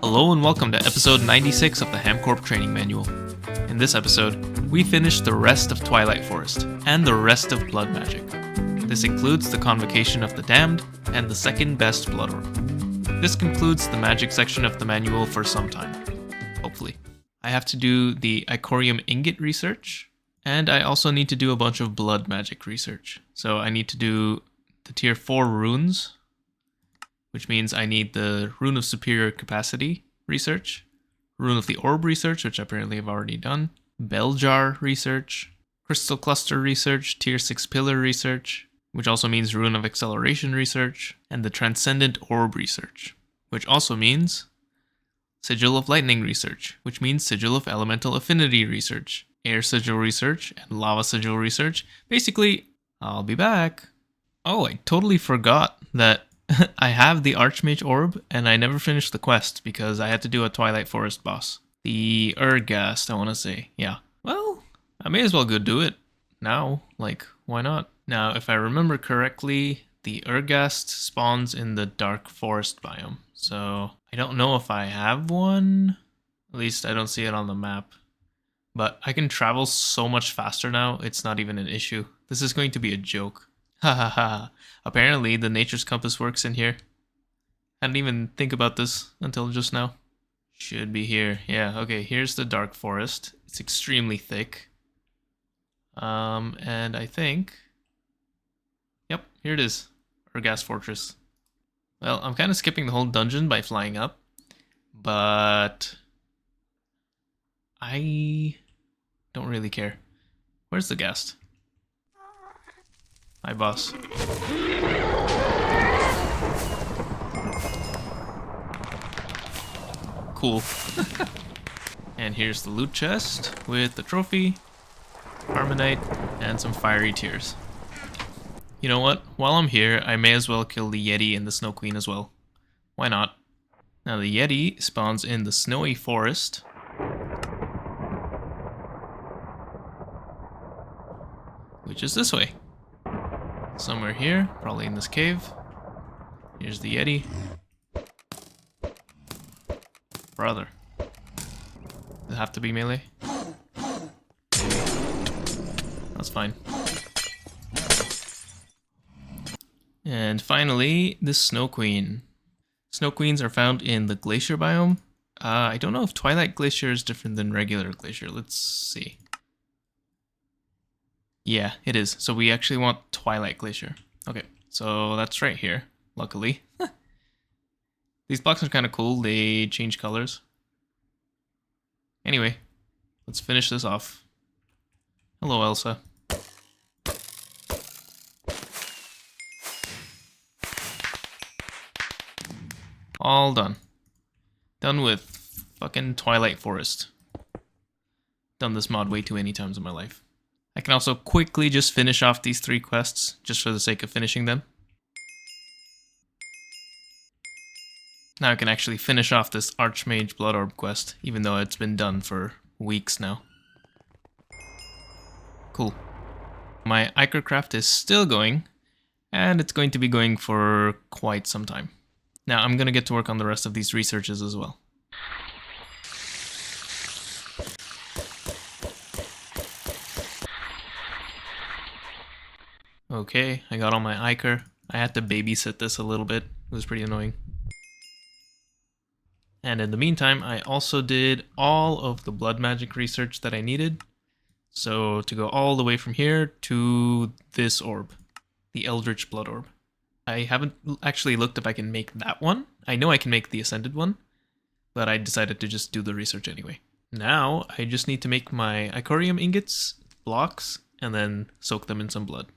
Hello and welcome to episode 96 of the HamCorp Training Manual. In this episode, we finish the rest of Twilight Forest and the rest of Blood Magic. This includes the Convocation of the Damned and the second best Blood Orb. This concludes the magic section of the manual for some time, hopefully. I have to do the Ichorium ingot research, and I also need to do a bunch of Blood Magic research. So I need to do the tier 4 runes, which means I need the Rune of Superior Capacity research, Rune of the Orb research, which apparently I've already done, Bell Jar research, Crystal Cluster research, Tier 6 Pillar research, which also means Rune of Acceleration research, and the Transcendent Orb research, which also means Sigil of Lightning research, which means Sigil of Elemental Affinity research, Air Sigil research, and Lava Sigil research. Basically, I'll be back. Oh, I totally forgot that I have the Archmage Orb, and I never finished the quest because I had to do a Twilight Forest boss. The Ur-ghast, I want to say. Yeah. Well, I may as well go do it now. Like, why not? Now, if I remember correctly, the Ur-ghast spawns in the Dark Forest biome. So, I don't know if I have one. At least I don't see it on the map. But I can travel so much faster now, it's not even an issue. This is going to be a joke. Hahaha. Apparently, the Nature's Compass works in here. I didn't even think about this until just now. Should be here. Yeah, okay, here's the Dark Forest. It's extremely thick. And I think... Yep, here it is. Ur-ghast Fortress. Well, I'm kind of skipping the whole dungeon by flying up. But... I don't really care. Where's the ghast? Hi, boss. Cool. And here's the loot chest with the trophy, Harmonite, and some fiery tears. You know what? While I'm here, I may as well kill the Yeti and the Snow Queen as well. Why not? Now the Yeti spawns in the Snowy Forest. Which is this way. Somewhere here, probably in this cave. Here's the Yeti. Brother. Does it have to be melee? That's fine. And finally, the Snow Queen. Snow Queens are found in the Glacier biome. I don't know if Twilight Glacier is different than regular Glacier. Let's see. Yeah, it is. So we actually want Twilight Glacier. Okay, so that's right here, luckily. These blocks are kind of cool. They change colors. Anyway, let's finish this off. Hello, Elsa. All done. Done with fucking Twilight Forest. Done this mod way too many times in my life. I can also quickly just finish off these 3 quests, just for the sake of finishing them. Now I can actually finish off this Archmage Blood Orb quest, even though it's been done for weeks now. Cool. My Ichorcraft is still going, and it's going to be going for quite some time. Now I'm going to get to work on the rest of these researches as well. Okay, I got all my Ichor. I had to babysit this a little bit. It was pretty annoying. And in the meantime, I also did all of the blood magic research that I needed. So to go all the way from here to this orb, the Eldritch Blood Orb. I haven't actually looked if I can make that one. I know I can make the Ascended one, but I decided to just do the research anyway. Now, I just need to make my Ichorium ingots, blocks, and then soak them in some blood.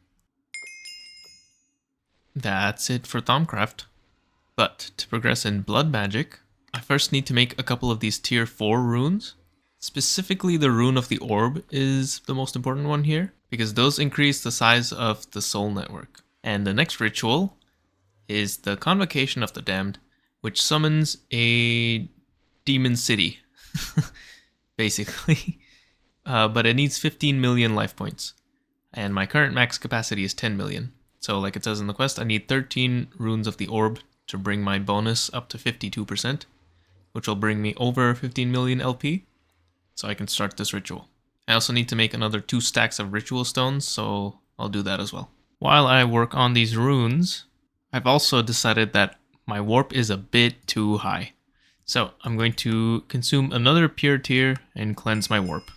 That's it for Thaumcraft. But to progress in blood magic, I first need to make a couple of these tier 4 runes. Specifically, the Rune of the Orb is the most important one here, because those increase the size of the soul network. And the next ritual is the Convocation of the Damned, which summons a demon city, basically. But it needs 15 million life points, and my current max capacity is 10 million. So like it says in the quest, I need 13 runes of the orb to bring my bonus up to 52%. which will bring me over 15 million LP, so I can start this ritual. I also need to make another 2 stacks of ritual stones, so I'll do that as well. While I work on these runes, I've also decided that my warp is a bit too high. So I'm going to consume another pure tier and cleanse my warp.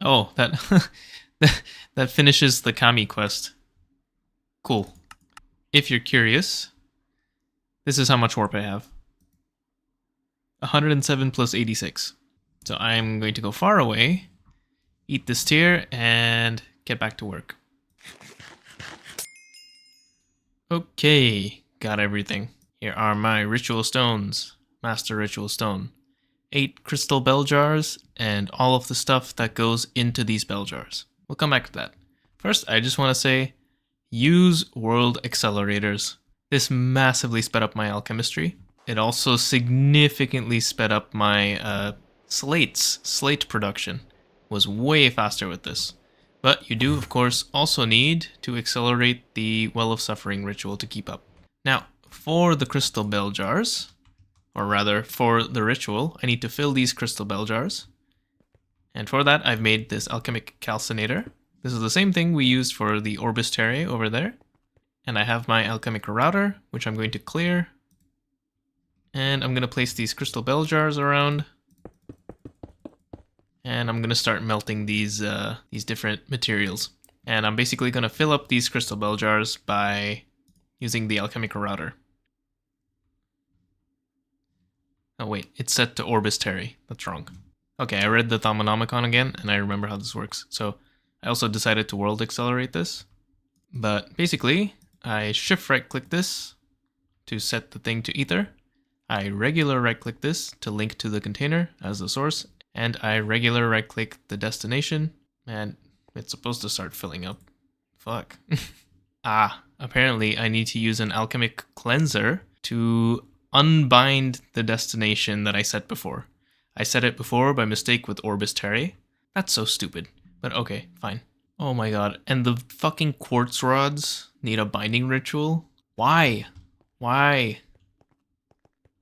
Oh, that that finishes the Kami quest. Cool. If you're curious, this is how much warp I have. 107 plus 86. So I'm going to go far away, eat this tier, and get back to work. Okay, got everything. Here are my ritual stones. Master ritual stone. 8 crystal bell jars, and all of the stuff that goes into these bell jars. We'll come back to that. First, I just want to say, use world accelerators. This massively sped up my alchemistry. It also significantly sped up my slate production. Was way faster with this. But you do, of course, also need to accelerate the Well of Suffering ritual to keep up. Now, for the crystal bell jars, or rather, for the ritual, I need to fill these crystal bell jars. And for that, I've made this alchemic calcinator. This is the same thing we used for the orbs terrae over there. And I have my alchemical router, which I'm going to clear. And I'm going to place these crystal bell jars around. And I'm going to start melting these different materials. And I'm basically going to fill up these crystal bell jars by using the alchemical router. Oh wait, it's set to orbs terrae. That's wrong. Okay, I read the Thaumonomicon again, and I remember how this works. So I also decided to world accelerate this. But basically, I shift right click this to set the thing to ether. I regular right click this to link to the container as the source. And I regular right click the destination, and it's supposed to start filling up. Fuck. Apparently I need to use an alchemic cleanser to unbind the destination that I set before. I set it before by mistake with orbs terrae. That's so stupid, but okay, fine. Oh my god, and the fucking quartz rods need a binding ritual? Why? Why?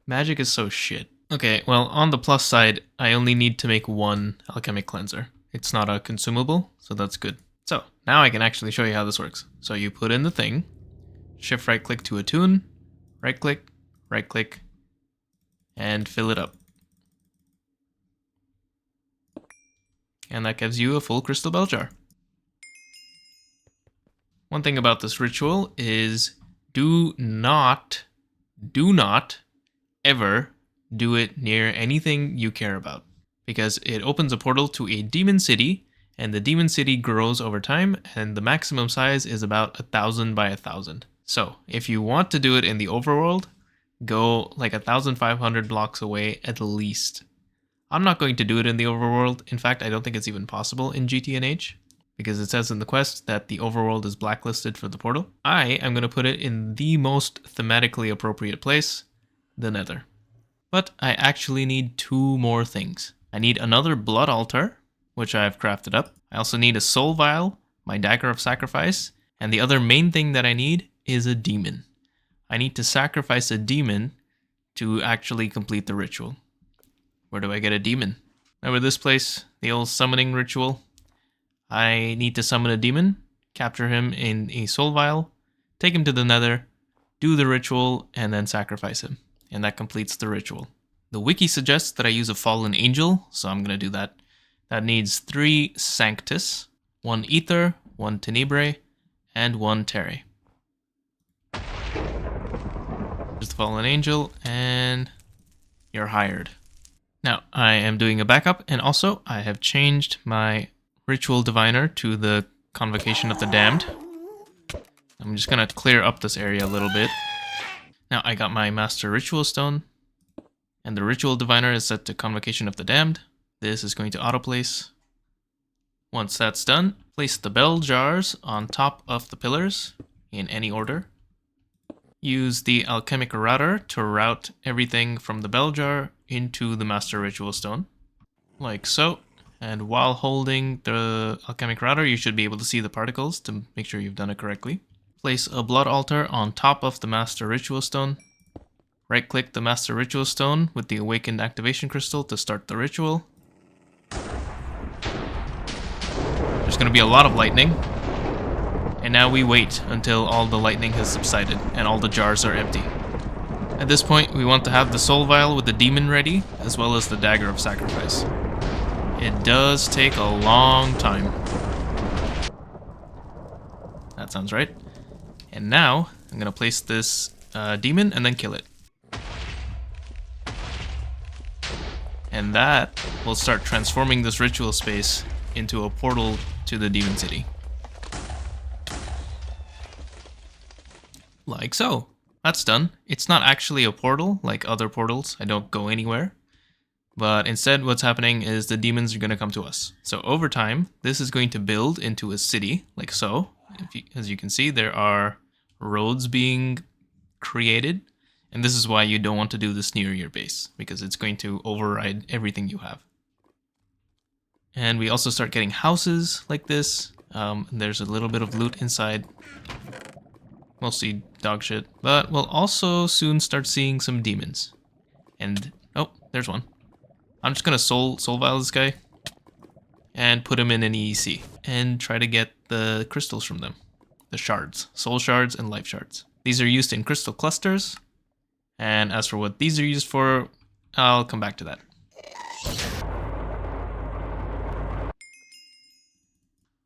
Magic is so shit. Okay, well, on the plus side, I only need to make 1 alchemic cleanser. It's not a consumable, so that's good. So, now I can actually show you how this works. So you put in the thing, shift right click to attune, right click, and fill it up. And that gives you a full crystal bell jar. One thing about this ritual is do not ever do it near anything you care about, because it opens a portal to a demon city, and the demon city grows over time, and the maximum size is about 1,000 by 1,000. So if you want to do it in the overworld, go like 1,500 blocks away at least. I'm not going to do it in the overworld. In fact, I don't think it's even possible in GTNH, because it says in the quest that the overworld is blacklisted for the portal. I am going to put it in the most thematically appropriate place, the Nether. But I actually need 2 more things. I need another blood altar, which I've crafted up. I also need a soul vial, my dagger of sacrifice, and the other main thing that I need is a demon. I need to sacrifice a demon to actually complete the ritual. Where do I get a demon? Remember this place, the old summoning ritual? I need to summon a demon, capture him in a soul vial, take him to the Nether, do the ritual, and then sacrifice him. And that completes the ritual. The wiki suggests that I use a fallen angel, so I'm going to do that. That needs 3 Sanctus, 1 Ether, 1 Tenebrae, and 1 Terrae. There's the fallen angel, and you're hired. Now, I am doing a backup, and also I have changed my ritual diviner to the Convocation of the Damned. I'm just going to clear up this area a little bit. Now I got my master ritual stone, and the ritual diviner is set to Convocation of the Damned. This is going to autoplace. Once that's done, place the bell jars on top of the pillars in any order. Use the alchemical router to route everything from the bell jar into the master ritual stone, like so. And while holding the alchemic router, you should be able to see the particles to make sure you've done it correctly. Place a blood altar on top of the master ritual stone. Right click the Master Ritual Stone with the Awakened Activation Crystal to start the ritual. There's going to be a lot of lightning. And now we wait until all the lightning has subsided and all the jars are empty. At this point, we want to have the soul vial with the demon ready, as well as the dagger of sacrifice. It does take a long time. That sounds right. And now, I'm going to place this demon and then kill it. And that will start transforming this ritual space into a portal to the demon city. Like so. That's done. It's not actually a portal like other portals. I don't go anywhere. But instead what's happening is the demons are going to come to us. So over time, this is going to build into a city, like so. As you can see, there are roads being created. And this is why you don't want to do this near your base, because it's going to override everything you have. And we also start getting houses like this. There's a little bit of loot inside. Mostly dog shit. But we'll also soon start seeing some demons. And, oh, there's one. I'm just gonna soul vial this guy. And put him in an EEC. And try to get the crystals from them. The shards. Soul shards and life shards. These are used in crystal clusters. And as for what these are used for, I'll come back to that.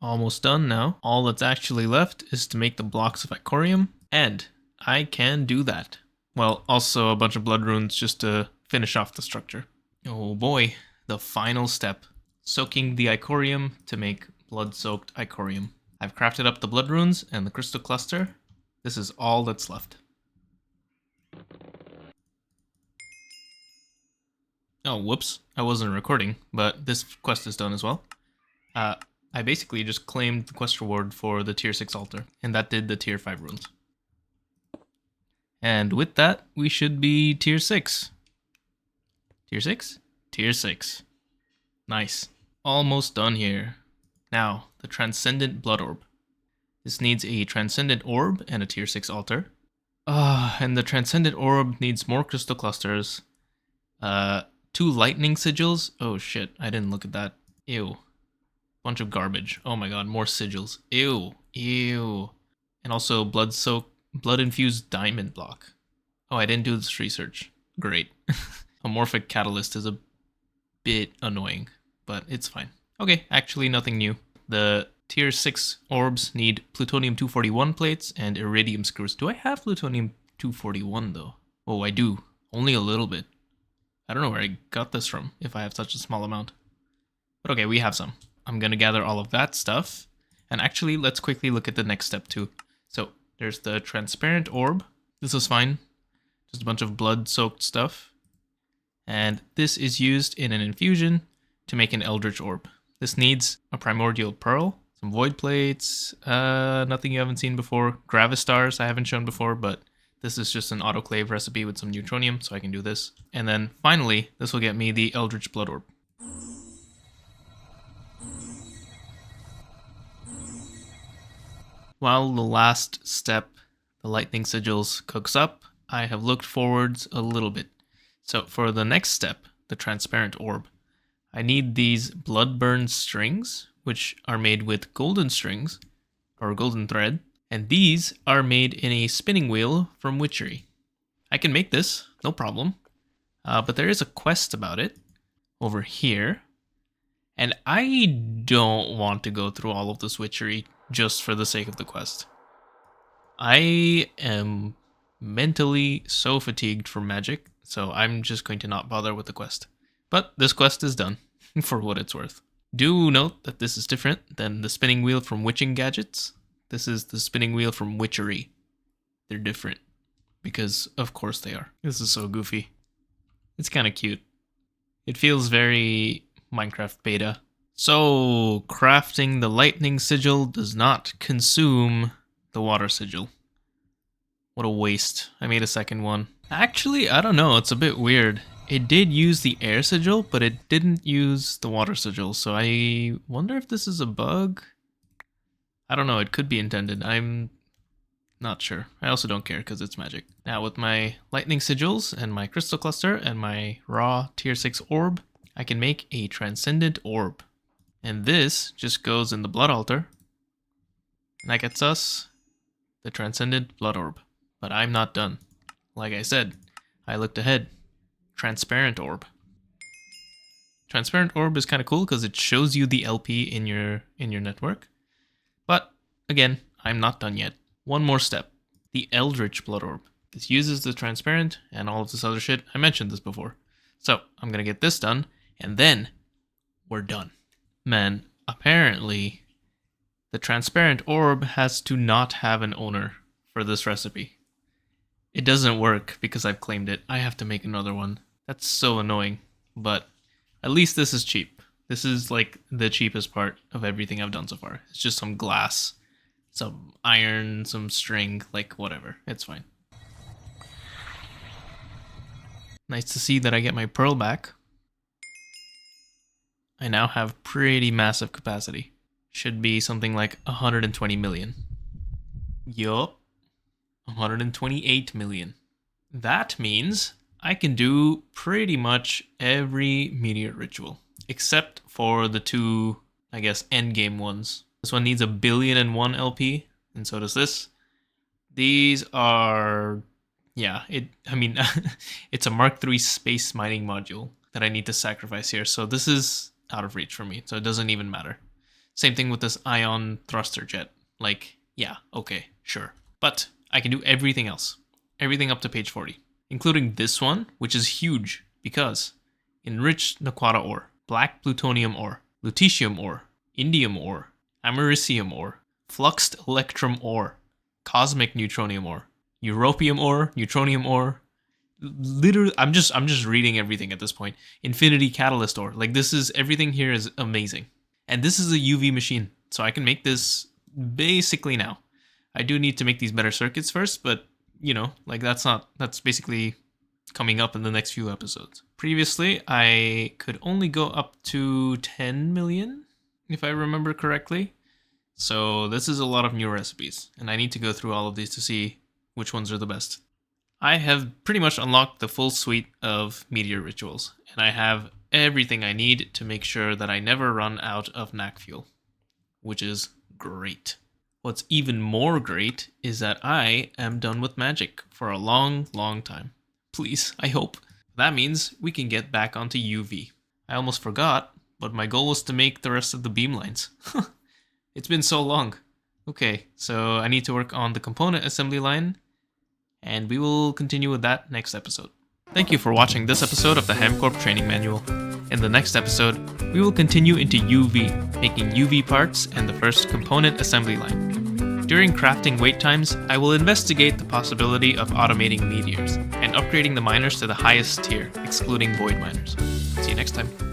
Almost done now. All that's actually left is to make the blocks of Ichorium, and I can do that. Well, also a bunch of blood runes just to finish off the structure. Oh boy, the final step. Soaking the Ichorium to make blood-soaked Ichorium. I've crafted up the blood runes and the crystal cluster. This is all that's left. Oh, whoops. I wasn't recording, but this quest is done as well. I basically just claimed the quest reward for the tier 6 altar, and that did the tier 5 runes. And with that, we should be tier 6. Tier 6? Tier 6. Nice. Almost done here. Now, the Transcendent Blood Orb. This needs a Transcendent Orb and a tier 6 altar. And the Transcendent Orb needs more crystal clusters. 2 lightning sigils. Oh shit, I didn't look at that. Ew. Bunch of garbage. Oh my god, more sigils. Ew. Ew. And also blood-infused diamond block. Oh, I didn't do this research. Great. Amorphic catalyst is a bit annoying, but it's fine. Okay, actually nothing new. The tier 6 orbs need plutonium-241 plates and iridium screws. Do I have plutonium-241 though? Oh, I do. Only a little bit. I don't know where I got this from, if I have such a small amount. But okay, we have some. I'm gonna gather all of that stuff. And actually, let's quickly look at the next step too. So, there's the transparent orb. This is fine. Just a bunch of blood-soaked stuff. And this is used in an infusion to make an Eldritch orb. This needs a primordial pearl, some void plates, nothing you haven't seen before. Gravistars I haven't shown before, but this is just an autoclave recipe with some neutronium, so I can do this. And then finally, this will get me the Eldritch blood orb. While the last step, the lightning sigils, cooks up, I have looked forwards a little bit. So for the next step, the transparent orb, I need these blood-burn strings, which are made with golden strings, or golden thread, and these are made in a spinning wheel from witchery. I can make this, no problem, but there is a quest about it over here, and I don't want to go through all of this witchery just for the sake of the quest. I am mentally so fatigued from magic, so I'm just going to not bother with the quest. But this quest is done, for what it's worth. Do note that this is different than the spinning wheel from witching gadgets. This is the spinning wheel from witchery. They're different, because of course they are. This is so goofy. It's kind of cute. It feels very Minecraft beta. So, crafting the lightning sigil does not consume the water sigil. What a waste. I made a second one. Actually, I don't know, it's a bit weird. It did use the air sigil, but it didn't use the water sigil, so I wonder if this is a bug? I don't know, it could be intended. I'm Not sure. I also don't care because it's magic. Now with my lightning sigils and my crystal cluster and my raw tier 6 orb, I can make a transcendent orb. And this just goes in the blood altar. And that gets us the transcendent blood orb. But I'm not done. Like I said, I looked ahead. Transparent orb. Transparent orb is kind of cool because it shows you the LP in your network. But again, I'm not done yet. One more step. The Eldritch blood orb. This uses the transparent and all of this other shit. I mentioned this before. So I'm gonna get this done, and then we're done. Man, apparently the transparent orb has to not have an owner for this recipe. It doesn't work because I've claimed it. I have to make another one. That's so annoying, but at least this is cheap. This is like the cheapest part of everything I've done so far. It's just some glass, some iron, some string, like whatever. It's fine. Nice to see that I get my pearl back. I now have pretty massive capacity. Should be something like 120 million. Yup. 128 million. That means I can do pretty much every meteor ritual. Except for the two, I guess, endgame ones. This one needs 1,000,000,001 LP, and so does this. These are... yeah, it's a Mark III space mining module that I need to sacrifice here, so this is out of reach for me, so it doesn't even matter. Same thing with this ion thruster jet. Like, yeah, okay, sure. But I can do everything else. Everything up to page 40. Including this one, which is huge, because enriched Naquata ore, black plutonium ore, lutetium ore, indium ore, americium ore, fluxed electrum ore, cosmic neutronium ore, europium ore, neutronium ore. Literally, I'm just reading everything at this point. Infinity catalyst ore. Like, this is, everything here is amazing. And this is a UV machine, so I can make this basically now. I do need to make these better circuits first, but you know, like that's basically coming up in the next few episodes. Previously, I could only go up to 10 million, if I remember correctly. So this is a lot of new recipes, and I need to go through all of these to see which ones are the best. I have pretty much unlocked the full suite of meteor rituals, and I have everything I need to make sure that I never run out of knack fuel, which is great. What's even more great is that I am done with magic for a long, long time. Please, I hope. That means we can get back onto UV. I almost forgot, but my goal was to make the rest of the beamlines. It's been so long. Okay, so I need to work on the component assembly line, and we will continue with that next episode. Thank you for watching this episode of the HamCorp Training Manual. In the next episode, we will continue into UV, making UV parts and the first component assembly line. During crafting wait times, I will investigate the possibility of automating meteors and upgrading the miners to the highest tier, excluding void miners. See you next time.